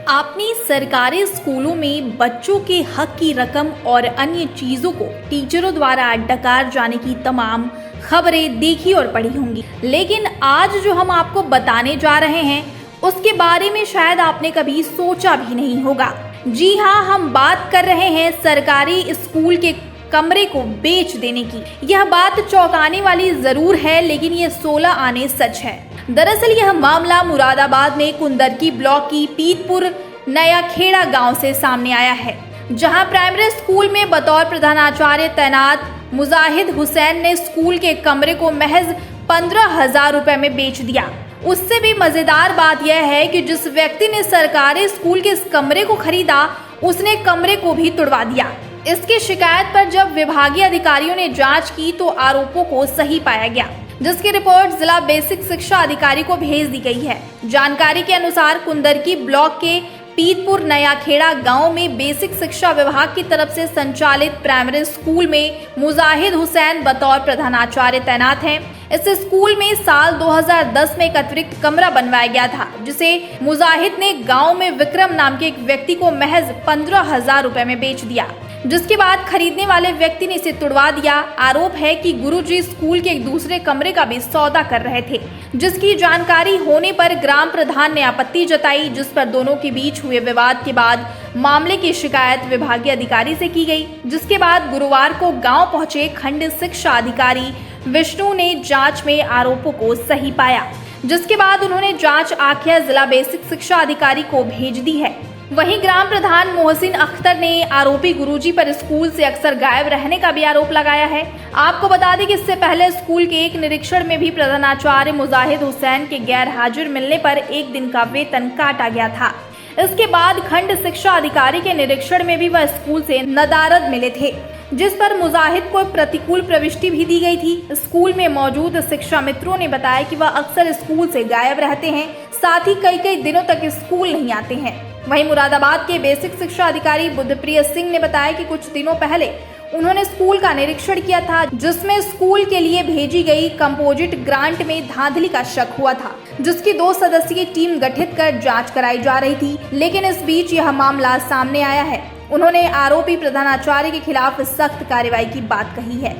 आपने सरकारी स्कूलों में बच्चों के हक की रकम और अन्य चीजों को टीचरों द्वारा डकार जाने की तमाम खबरें देखी और पढ़ी होंगी, लेकिन आज जो हम आपको बताने जा रहे हैं उसके बारे में शायद आपने कभी सोचा भी नहीं होगा। जी हाँ, हम बात कर रहे हैं सरकारी स्कूल के कमरे को बेच देने की। यह बात चौंकाने वाली जरूर है, लेकिन ये 16 आने सच है। दरअसल यह मामला मुरादाबाद में कुंदरकी ब्लॉक की पीतपुर नया खेड़ा गांव से सामने आया है, जहां प्राइमरी स्कूल में बतौर प्रधानाचार्य तैनात मुजाहिद हुसैन ने स्कूल के कमरे को महज 15,000 रुपए में बेच दिया। उससे भी मजेदार बात यह है कि जिस व्यक्ति ने सरकारी स्कूल के इस कमरे को खरीदा, उसने कमरे को भी तुड़वा दिया। इसकी शिकायत पर जब विभागीय अधिकारियों ने जांच की तो आरोपों को सही पाया गया, जिसकी रिपोर्ट जिला बेसिक शिक्षा अधिकारी को भेज दी गई है। जानकारी के अनुसार कुंदरकी ब्लॉक के पीतपुर नया खेड़ा गांव में बेसिक शिक्षा विभाग की तरफ से संचालित प्राइमरी स्कूल में मुजाहिद हुसैन बतौर प्रधानाचार्य तैनात हैं। इस स्कूल में साल 2010 में एक अतिरिक्त कमरा बनवाया गया था, जिसे मुजाहिद ने गांव में विक्रम नाम के एक व्यक्ति को महज 15,000 रुपए में बेच दिया, जिसके बाद खरीदने वाले व्यक्ति ने इसे तुड़वा दिया। आरोप है कि गुरुजी स्कूल के एक दूसरे कमरे का भी सौदा कर रहे थे, जिसकी जानकारी होने पर ग्राम प्रधान ने आपत्ति जताई, जिस पर दोनों के बीच हुए विवाद के बाद मामले की शिकायत विभागीय अधिकारी से की गई, जिसके बाद गुरुवार को गांव पहुंचे खंड शिक्षा अधिकारी विष्णु ने जांच में आरोपों को सही पाया, जिसके बाद उन्होंने जांच आख्या जिला बेसिक शिक्षा अधिकारी को भेज दी है। वहीं ग्राम प्रधान मोहसिन अख्तर ने आरोपी गुरुजी पर स्कूल से अक्सर गायब रहने का भी आरोप लगाया है। आपको बता दें कि इससे पहले स्कूल के एक निरीक्षण में भी प्रधानाचार्य मुजाहिद हुसैन के गैर हाजिर मिलने पर एक दिन का वेतन काटा गया था। इसके बाद खंड शिक्षा अधिकारी के निरीक्षण में भी वह स्कूल से नदारद मिले थे, जिस पर मुजाहिद को प्रतिकूल प्रविष्टि भी दी गई थी। स्कूल में मौजूद शिक्षा मित्रों ने बताया कि वह अक्सर स्कूल से गायब रहते हैं, साथ ही कई दिनों तक स्कूल नहीं आते हैं। वहीं मुरादाबाद के बेसिक शिक्षा अधिकारी बुद्धप्रिय सिंह ने बताया कि कुछ दिनों पहले उन्होंने स्कूल का निरीक्षण किया था, जिसमें स्कूल के लिए भेजी गई कंपोजिट ग्रांट में धांधली का शक हुआ था, जिसकी 2 सदस्यीय टीम गठित कर जांच कराई जा रही थी। लेकिन इस बीच यह मामला सामने आया है। उन्होंने आरोपी प्रधानाचार्य के खिलाफ सख्त कार्रवाई की बात कही है।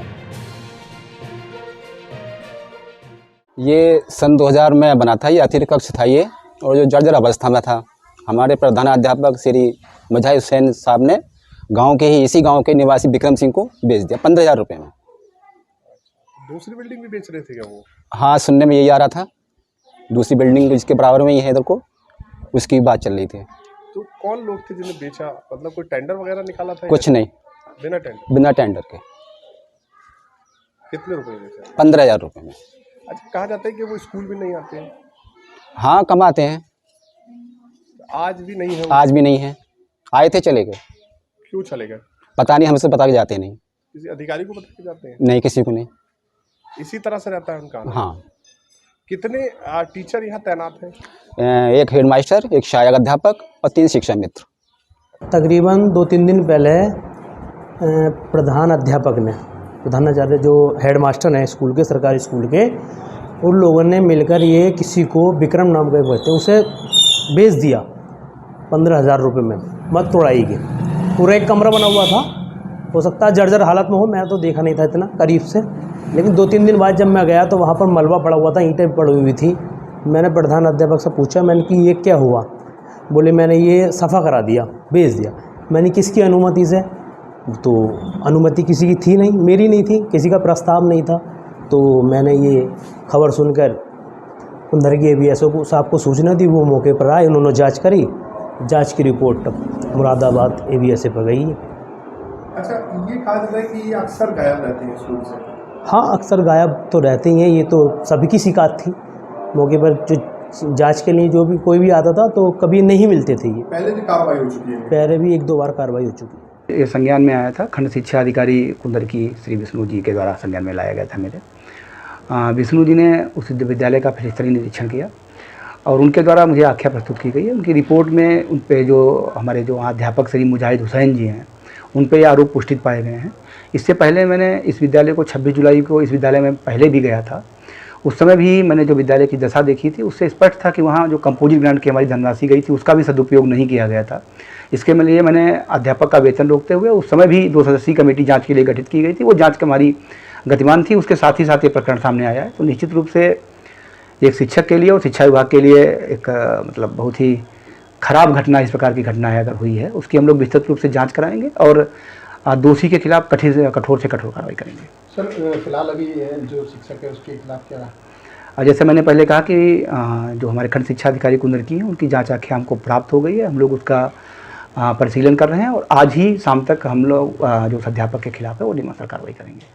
ये सन 2000 में बना था, ये अतिरिक्त कक्ष था ये, और जो जर्जर अवस्था में था। हमारे प्रधानाध्यापक श्री मुजाहिद हुसैन साहब ने गांव के ही इसी गांव के निवासी विक्रम सिंह को बेच दिया 15,000 रुपये में। दूसरी बिल्डिंग भी बेच रहे थे क्या वो? हाँ, सुनने में यही आ रहा था। दूसरी बिल्डिंग जिसके बराबर में ही है इधर को, उसकी बात चल रही थी। तो कौन लोग थे जिन्हें बेचा? मतलब कोई टेंडर वगैरह निकाला था? कुछ नहीं, बिना टेंडर के। कितने रुपए बेचा? 15,000 रुपये में। अच्छा, कहा जाता है कि वो स्कूल भी नहीं आते हैं। हाँ, कमाते हैं। आज भी नहीं है? आज भी नहीं है। आए थे, चले गए। क्यों चले गए? पता नहीं, हमसे बता के जाते नहीं। किसी अधिकारी को बता के जाते हैं? नहीं, किसी को नहीं। इसी तरह से रहता है उनका? हाँ। कितने टीचर यहाँ तैनात हैं? एक हेडमास्टर, एक सहायक अध्यापक और 3 शिक्षा मित्र। तकरीबन 2-3 दिन पहले प्रधानाचार्य जो हेडमास्टर हैं स्कूल के, सरकारी स्कूल के, उन लोगों ने मिलकर ये किसी को विक्रम नाम का एक व्यक्ति उसे बेच दिया 15,000 रुपये में, मत तोड़ाई के। पूरा एक कमरा बना हुआ था, हो सकता है जर्जर हालत में हो, मैं तो देखा नहीं था इतना करीब से, लेकिन 2-3 दिन बाद जब मैं गया तो वहाँ पर मलबा पड़ा हुआ था, ईंटें पड़ी हुई थी। मैंने प्रधान अध्यापक से पूछा, मैंने कि ये क्या हुआ? बोले मैंने ये सफ़ा करा दिया, बेच दिया। मैंने किसकी अनुमति से? तो अनुमति किसी की थी नहीं, मेरी नहीं थी, किसी का प्रस्ताव नहीं था। तो मैंने ये खबर सुनकर कुंदरकी ABSO को साहब को सूचना दी। वो मौके पर आए, उन्होंने जांच करी। जांच की रिपोर्ट मुरादाबाद ABSA पर गई। अच्छा, ये कहा जाता है कि ये अक्सर गायब रहते हैं स्कूल से? हाँ, अक्सर गायब तो रहते ही हैं, ये तो सभी की शिकायत थी। मौके पर जो जांच के लिए जो भी कोई भी आता था तो कभी नहीं मिलते थे। ये पहले भी कार्रवाई हो चुकी है? पहले भी 1-2 बार कार्रवाई हो चुकी है। ये संज्ञान में आया था, खंड शिक्षा अधिकारी कुंदरकी श्री विष्णु जी के द्वारा संज्ञान में लाया गया था मेरे। विष्णु जी ने उस विद्यालय का फिर स्तरीय निरीक्षण किया और उनके द्वारा मुझे आख्या प्रस्तुत की गई है। उनकी रिपोर्ट में उन पे जो हमारे जो अध्यापक श्री मुजाहिद हुसैन जी हैं, उन पे ये आरोप पुष्टित पाए गए हैं। इससे पहले मैंने इस विद्यालय को 26 जुलाई को इस विद्यालय में पहले भी गया था। उस समय भी मैंने जो विद्यालय की दशा देखी थी उससे स्पष्ट था कि वहाँ जो कंपोजिट ग्रांट की हमारी धनराशि गई थी उसका भी सदुपयोग नहीं किया गया था। इसके लिए मैंने अध्यापक का वेतन रोकते हुए उस समय भी 2 सदस्यीय कमेटी जांच के लिए गठित की गई थी। वो जांच हमारी गतिमान थी, उसके साथ ही साथ ये प्रकरण सामने आया है। तो निश्चित रूप से एक शिक्षक के लिए और शिक्षा विभाग के लिए एक मतलब बहुत ही खराब घटना, इस प्रकार की घटनाएं अगर हुई है उसकी हम लोग विस्तृत रूप से जांच कराएंगे और दोषी के खिलाफ कठोर से कठोर कार्रवाई करेंगे। सर फिलहाल अभी जो शिक्षक है उसके खिलाफ क्या रहा? जैसे मैंने पहले कहा कि जो हमारे खंड शिक्षा अधिकारी कुंदर की हैं उनकी जांच आंखें हमको प्राप्त हो गई है। हम लोग उसका परिशीलन कर रहे हैं और आज ही शाम तक हम लोग जो उस अध्यापक के खिलाफ है वो नियमानुसार कार्रवाई करेंगे।